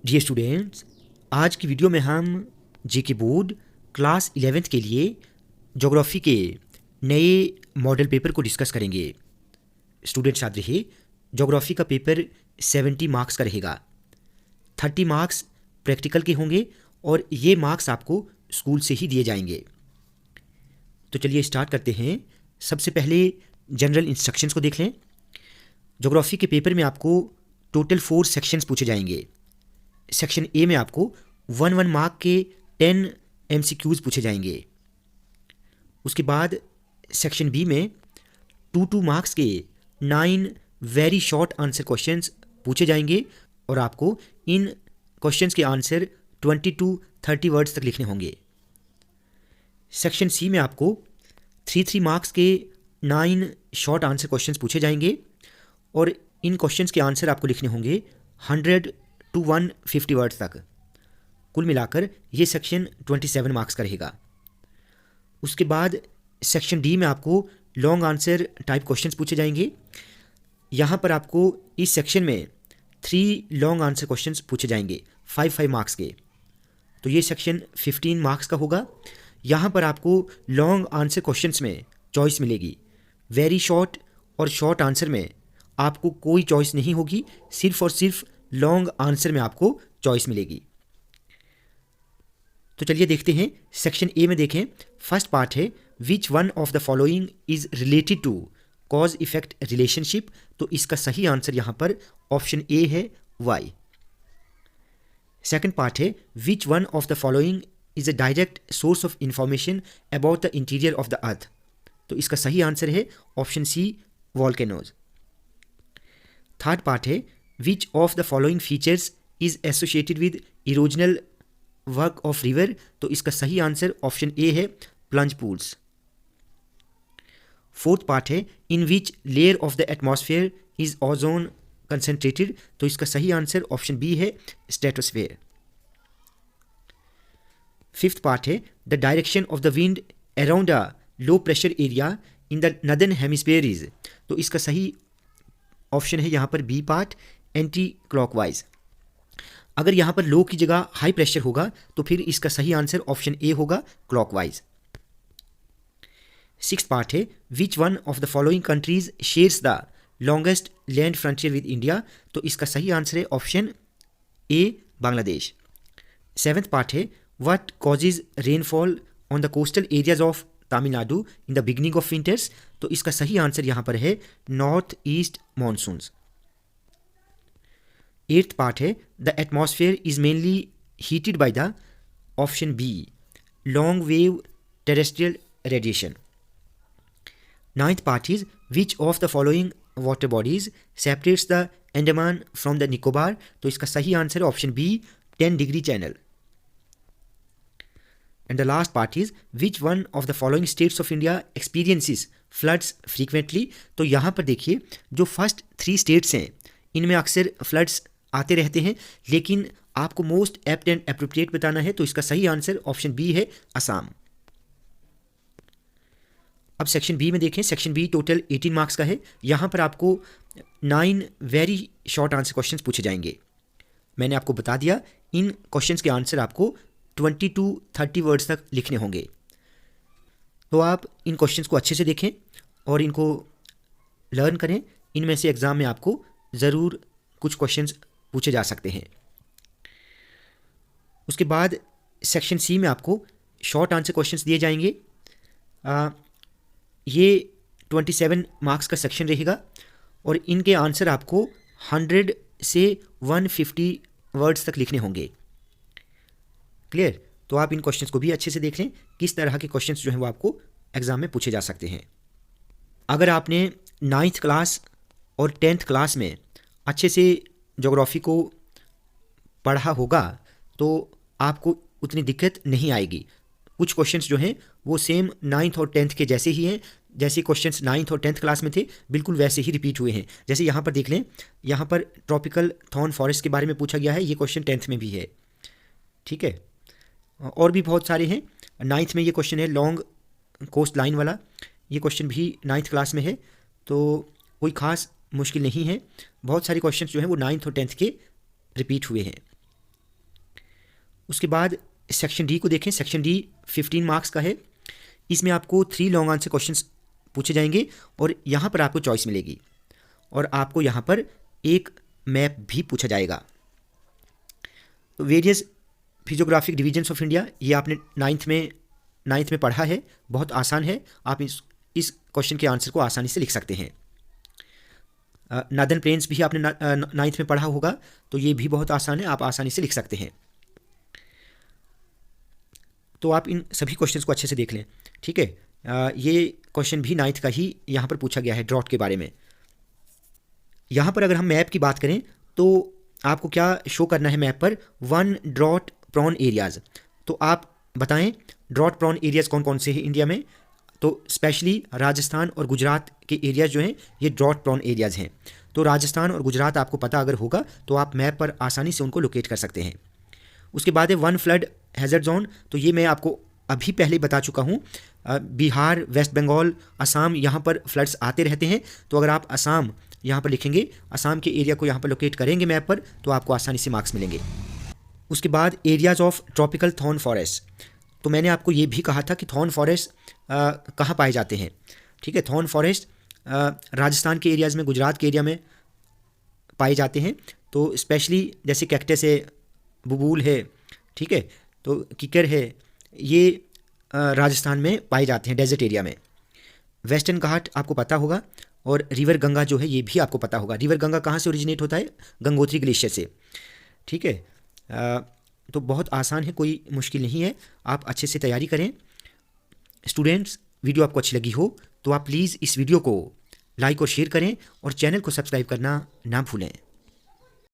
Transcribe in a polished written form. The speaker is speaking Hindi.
डियर स्टूडेंट्स, आज की वीडियो में हम जेके बोर्ड क्लास 11th के लिए ज्योग्राफी के नए मॉडल पेपर को डिस्कस करेंगे। स्टूडेंट्स याद रहे, ज्योग्राफी का पेपर 70 मार्क्स का रहेगा। 30 मार्क्स प्रैक्टिकल के होंगे और ये मार्क्स आपको स्कूल से ही दिए जाएंगे। तो चलिए स्टार्ट करते हैं। सबसे पहले जनरल इंस्ट्रक्शंस को देख लें। ज्योग्राफी के पेपर में आपको टोटल 4 सेक्शंस पूछे जाएंगे। सेक्शन ए में आपको 1 मार्क के 10 MCQs पूछे जाएंगे। उसके बाद सेक्शन बी में 2 मार्क्स के 9 वेरी शॉर्ट आंसर क्वेश्चंस पूछे जाएंगे और आपको इन क्वेश्चंस के आंसर 20 to 30 वर्ड्स तक लिखने होंगे। सेक्शन सी में आपको 3 मार्क्स के 9 शॉर्ट आंसर क्वेश्चंस पूछे जाएंगे और इन क्वेश्चंस के आंसर आपको लिखने होंगे 100 to 150 वर्ड्स तक। कुल मिलाकर ये सेक्शन 27 मार्क्स का रहेगा। उसके बाद सेक्शन डी में आपको लॉन्ग आंसर टाइप क्वेश्चंस पूछे जाएंगे। यहाँ पर आपको इस सेक्शन में 3 लॉन्ग आंसर क्वेश्चंस पूछे जाएंगे 5 मार्क्स के। तो ये सेक्शन 15 मार्क्स का होगा। यहाँ पर आपको लॉन्ग आंसर क्वेश्चंस में चॉइस मिलेगी। वेरी शॉर्ट और शॉर्ट आंसर में आपको कोई चॉइस नहीं होगी, सिर्फ और सिर्फ लॉन्ग आंसर में आपको चॉइस मिलेगी। तो चलिए देखते हैं। सेक्शन ए में देखें, फर्स्ट पार्ट है which one of the following is related to cause effect relationship. तो इसका सही आंसर यहाँ पर ऑप्शन ए है, वाई। सेकंड पार्ट है which one of the following is a direct source of information about the interior of the earth. तो इसका सही आंसर है option C, volcanoes. Third part है which of the following features is associated with erosional work of river. तो इसका सही आंसर ऑप्शन ए है, प्लंज पूल्स। फोर्थ पार्ट है in which layer of the atmosphere is ozone concentrated. तो इसका सही आंसर ऑप्शन बी है, स्ट्रेटोस्फेयर। फिफ्थ पार्ट है the direction of the wind around a low pressure area in the northern hemisphere is. तो इसका सही ऑप्शन है यहाँ पर बी पार्ट, एंटी क्लॉकवाइज। अगर यहाँ पर लो की जगह हाई प्रेशर होगा तो फिर इसका सही आंसर ऑप्शन ए होगा, क्लॉकवाइज। सिक्स पार्ट है which one of the following countries shares the longest land frontier with India. तो इसका सही आंसर है option A, Bangladesh. Seventh part है what causes rainfall on the coastal areas of Tamil Nadu in the beginning of winters. तो इसका सही आंसर यहाँ पर है north east monsoons. Eighth part है the atmosphere is mainly heated by the option B, long wave terrestrial radiation. Ninth part is which of the following water bodies separates the Andaman from the Nicobar. तो इसका सही आंसर है option B, 10 degree channel. And the last part is which one of the following states of India experiences floods frequently. तो यहाँ पर देखिए, जो फर्स्ट 3 स्टेट्स हैं इनमें अक्सर फ्लड्स आते रहते हैं, लेकिन आपको मोस्ट एप्ट एंड एप्रोप्रिएट बताना है। तो इसका सही आंसर ऑप्शन बी है, असम। अब सेक्शन बी में देखें। सेक्शन बी टोटल 18 मार्क्स का है। यहाँ पर आपको 9 वेरी शॉर्ट आंसर क्वेश्चंस पूछे जाएंगे। मैंने आपको बता दिया, इन क्वेश्चंस के आंसर आपको 20 to 30 वर्ड्स तक लिखने होंगे। तो आप इन क्वेश्चंस को अच्छे से देखें और इनको लर्न करें। इनमें से एग्ज़ाम में आपको ज़रूर कुछ क्वेश्चंस पूछे जा सकते हैं। उसके बाद सेक्शन सी में आपको शॉर्ट आंसर क्वेश्चंस दिए जाएंगे। ये 27 मार्क्स का सेक्शन रहेगा और इनके आंसर आपको 100 से 150 वर्ड्स तक लिखने होंगे। क्लियर? तो आप इन क्वेश्चंस को भी अच्छे से देख लें, किस तरह के क्वेश्चंस जो हैं वो आपको एग्ज़ाम में पूछे जा सकते हैं। अगर आपने 9th क्लास और 10th क्लास में अच्छे से ज्योग्राफी को पढ़ा होगा तो आपको उतनी दिक्कत नहीं आएगी। कुछ क्वेश्चंस जो हैं वो सेम 9th और 10th के जैसे ही हैं। जैसे क्वेश्चंस 9th और 10th क्लास में थे, बिल्कुल वैसे ही रिपीट हुए हैं। जैसे यहाँ पर देख लें, यहाँ पर ट्रॉपिकल थॉर्न फॉरेस्ट के बारे में पूछा गया है। ये क्वेश्चन 10th में भी है, ठीक है। और भी बहुत सारे हैं। 9th में ये क्वेश्चन है लॉन्ग कोस्ट लाइन वाला, ये क्वेश्चन भी 9th क्लास में है। तो कोई ख़ास मुश्किल नहीं है। बहुत सारे क्वेश्चंस जो हैं वो 9th और 10th के रिपीट हुए हैं। उसके बाद सेक्शन डी को देखें। सेक्शन डी 15 मार्क्स का है। इसमें आपको 3 लॉन्ग आंसर क्वेश्चंस पूछे जाएंगे और यहाँ पर आपको चॉइस मिलेगी और आपको यहाँ पर एक मैप भी पूछा जाएगा। तो various physiographic divisions of India, ये आपने नाइन्थ में पढ़ा है, बहुत आसान है। आप इस क्वेश्चन के आंसर को आसानी से लिख सकते हैं। नॉर्दर्न प्लेन्स भी आपने नाइन्थ में पढ़ा होगा, तो ये भी बहुत आसान है, आप आसानी से लिख सकते हैं। तो आप इन सभी क्वेश्चंस को अच्छे से देख लें, ठीक है। ये क्वेश्चन भी नाइन्थ का ही यहाँ पर पूछा गया है, ड्रॉट के बारे में। यहाँ पर अगर हम मैप की बात करें तो आपको क्या शो करना है मैप पर, 1 ड्रॉट प्रॉन एरियाज़। तो आप बताएं ड्रॉट प्रॉन एरियाज़ कौन कौन से हैं इंडिया में। तो स्पेशली राजस्थान और गुजरात के एरियाज़ जो हैं ये ड्रॉट प्रॉन एरियाज़ हैं। तो राजस्थान और गुजरात आपको पता अगर होगा तो आप मैप पर आसानी से उनको लोकेट कर सकते हैं। उसके बाद है 1 फ्लड हैज़र्ड जोन। तो ये मैं आपको अभी पहले बता चुका हूँ। बिहार, वेस्ट बंगाल, असम, यहाँ पर फ्लड्स आते रहते हैं। तो अगर आप असम यहाँ पर लिखेंगे, असम के एरिया को यहाँ पर लोकेट करेंगे मैप पर, तो आपको आसानी से मार्क्स मिलेंगे। उसके बाद areas of tropical thorn forest. तो मैंने आपको ये भी कहा था कि थॉर्न फॉरेस्ट कहाँ पाए जाते हैं, ठीक है। थॉर्न फॉरेस्ट राजस्थान के एरियाज़ में, गुजरात के एरिया में पाए जाते हैं। तो स्पेशली जैसे कैक्टस है, बबूल है, ठीक है, तो किकर है, ये राजस्थान में पाए जाते हैं डेजर्ट एरिया में। वेस्टर्न घाट आपको पता होगा, और रिवर गंगा जो है ये भी आपको पता होगा। रिवर गंगा कहाँ से ओरिजिनेट होता है, गंगोत्री ग्लेशियर से, ठीक है। तो बहुत आसान है, कोई मुश्किल नहीं है, आप अच्छे से तैयारी करें। स्टूडेंट्स, वीडियो आपको अच्छी लगी हो तो आप प्लीज़ इस वीडियो को लाइक और शेयर करें और चैनल को सब्सक्राइब करना ना भूलें।